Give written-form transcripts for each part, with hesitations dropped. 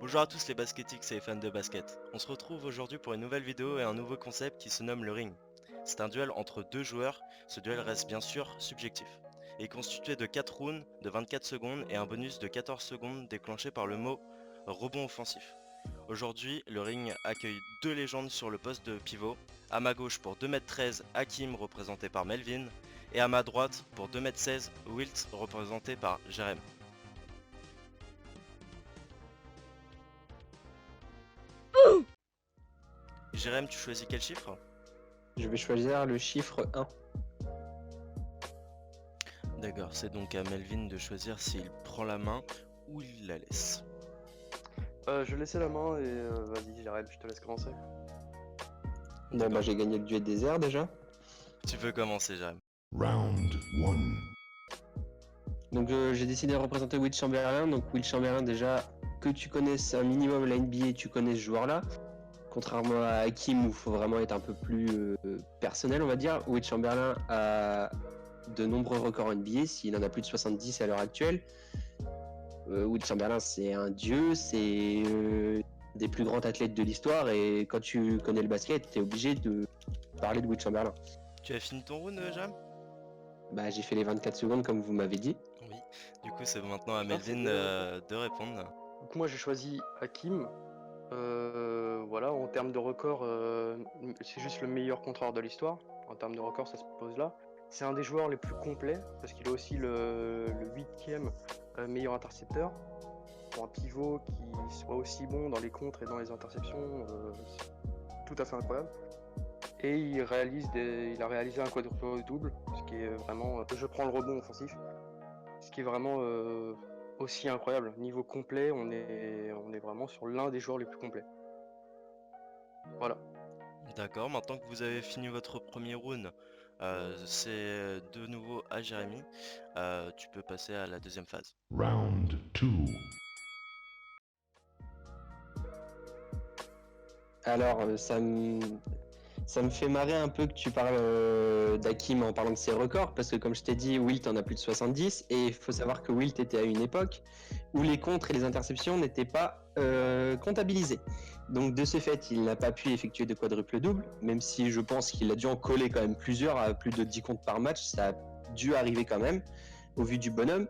Bonjour à tous les baskettiques et fans de basket. On se retrouve aujourd'hui pour une nouvelle vidéo et un nouveau concept qui se nomme le ring. C'est un duel entre deux joueurs, ce duel reste bien sûr subjectif. Et est constitué de 4 rounds de 24 secondes et un bonus de 14 secondes déclenché par le mot rebond offensif. Aujourd'hui, le ring accueille deux légendes sur le poste de pivot. À ma gauche pour 2m13, Hakim représenté par Melvin. Et à ma droite pour 2m16, Wilt représenté par Jerem. Jerem, tu choisis quel chiffre? Je vais choisir le chiffre 1. D'accord, c'est donc à Melvin de choisir s'il prend la main ou il la laisse. Je laissais la main et vas-y, j'arrête, je te laisse commencer. Bon D'accord. bah j'ai gagné le duel des airs déjà. Tu peux commencer, Jerem. Round 1. Donc j'ai décidé de représenter Will Chamberlain. Donc Will Chamberlain déjà, que tu connaisses un minimum la NBA, tu connais ce joueur-là. Contrairement à Hakim où il faut vraiment être un peu plus personnel on va dire. Will Chamberlain a de nombreux records NBA, s'il en a plus de 70 à l'heure actuelle. Will Chamberlain c'est un dieu, c'est des plus grands athlètes de l'histoire et quand tu connais le basket, tu es obligé de parler de Will Chamberlain. Tu as fini ton round, Jerem? Bah j'ai fait les 24 secondes comme vous m'avez dit. Oui. Du coup, c'est maintenant à Putain, c'est Melvin bien. de répondre. Donc moi j'ai choisi Hakim. Voilà, en termes de record, c'est juste le meilleur contreur de l'histoire. En termes de record, ça se pose là. C'est un des joueurs les plus complets parce qu'il est aussi le 8e meilleur intercepteur. Pour un pivot qui soit aussi bon dans les contres et dans les interceptions, c'est tout à fait incroyable. Et il a réalisé un quadruple double, ce qui est vraiment. Je prends le rebond offensif, ce qui est vraiment aussi incroyable. Niveau complet, on est vraiment sur l'un des joueurs les plus complets. Voilà. D'accord, maintenant que vous avez fini votre premier round, c'est de nouveau à Jérémy. Tu peux passer à la deuxième phase. Round 2. Alors, ça me fait marrer un peu que tu parles d'Hakim en parlant de ses records, parce que comme je t'ai dit, Wilt en a plus de 70, et il faut savoir que Wilt était à une époque où les contres et les interceptions n'étaient pas comptabilisés. Donc de ce fait, il n'a pas pu effectuer de quadruple double, même si je pense qu'il a dû en coller quand même plusieurs, à plus de 10 comptes par match, ça a dû arriver quand même, au vu du bonhomme.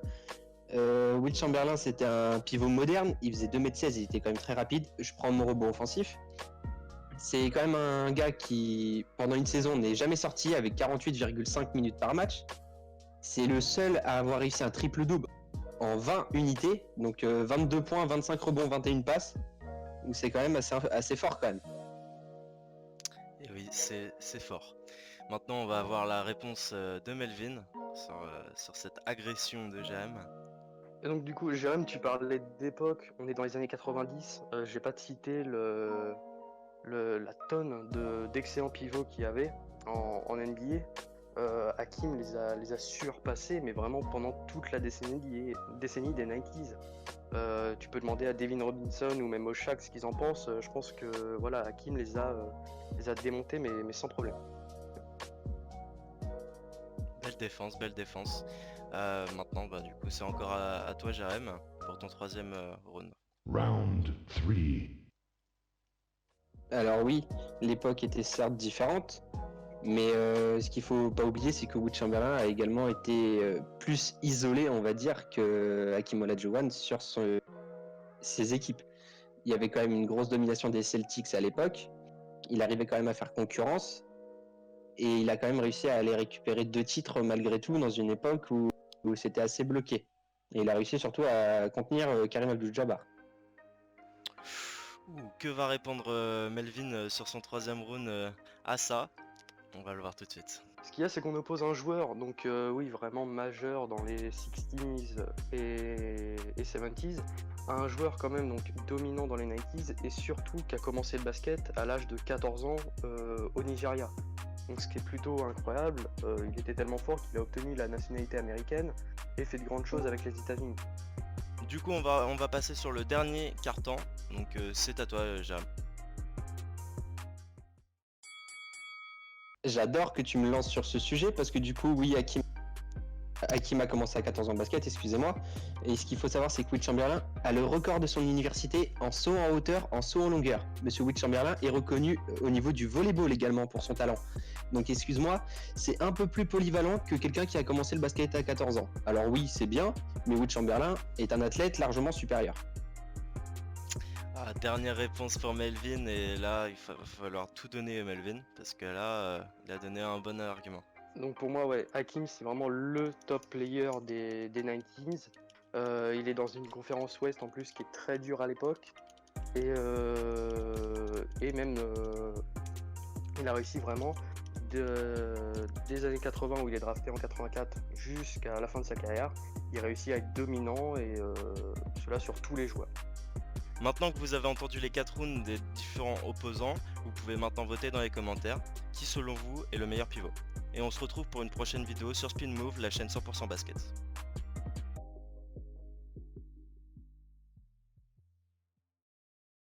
Will Chamberlain, c'était un pivot moderne, il faisait 2m16, il était quand même très rapide. Je prends mon rebond offensif. C'est quand même un gars qui, pendant une saison, n'est jamais sorti avec 48,5 minutes par match. C'est le seul à avoir réussi un triple-double en 20 unités, donc 22 points, 25 rebonds, 21 passes. Donc c'est quand même assez fort quand même. Et oui, c'est fort. Maintenant, on va avoir la réponse de Melvin sur cette agression de Jérémy. Et donc du coup, Jérôme, tu parlais d'époque, on est dans les années 90, j'ai pas cité la tonne d'excellents pivots qu'il y avait en NBA. Hakim les a surpassés, mais vraiment pendant toute la décennie des 90s. Tu peux demander à Devin Robinson ou même au Shaq ce qu'ils en pensent. Je pense que voilà, Hakim les a démontés, mais sans problème. Belle défense, belle défense. Maintenant, bah, du coup, c'est encore à toi, Jérémy, pour ton troisième round. Round 3. Alors oui, l'époque était certes différente, mais ce qu'il faut pas oublier, c'est que Will Chamberlain a également été plus isolé, on va dire, que Hakim Olajuwon sur ses équipes. Il y avait quand même une grosse domination des Celtics à l'époque. Il arrivait quand même à faire concurrence. Et il a quand même réussi à aller récupérer 2 titres malgré tout dans une époque où c'était assez bloqué. Et il a réussi surtout à contenir Karim Abdul-Jabbar. Que va répondre Melvin sur son troisième round à ça? On va le voir tout de suite. Ce qu'il y a, c'est qu'on oppose un joueur, donc oui, vraiment majeur dans les 60s et 70s, à un joueur quand même donc dominant dans les 90s et surtout qui a commencé le basket à l'âge de 14 ans au Nigeria. Donc ce qui est plutôt incroyable, il était tellement fort qu'il a obtenu la nationalité américaine et fait de grandes choses avec les États-Unis. Du coup, on va passer sur le dernier carton. Donc, c'est à toi, Jam. J'adore que tu me lances sur ce sujet parce que du coup, oui, Hakim a commencé à 14 ans de basket, excusez-moi. Et ce qu'il faut savoir, c'est que Will Chamberlain a le record de son université en saut en hauteur, en saut en longueur. Monsieur Will Chamberlain est reconnu au niveau du volleyball également pour son talent. Donc excuse-moi, c'est un peu plus polyvalent que quelqu'un qui a commencé le basket à 14 ans. Alors oui, c'est bien, mais Will Chamberlain est un athlète largement supérieur. Dernière réponse pour Melvin, et là il va falloir tout donner à Melvin, parce que là il a donné un bon argument. Donc pour moi, ouais, Hakim, c'est vraiment le top player des 90s. Il est dans une conférence Ouest en plus qui est très dure à l'époque. Et même, il a réussi vraiment des années 80 où il est drafté en 84 jusqu'à la fin de sa carrière. Il réussit à être dominant et cela sur tous les joueurs. Maintenant que vous avez entendu les 4 rounds des différents opposants, vous pouvez maintenant voter dans les commentaires qui selon vous est le meilleur pivot. Et on se retrouve pour une prochaine vidéo sur Spin Move, la chaîne 100% basket.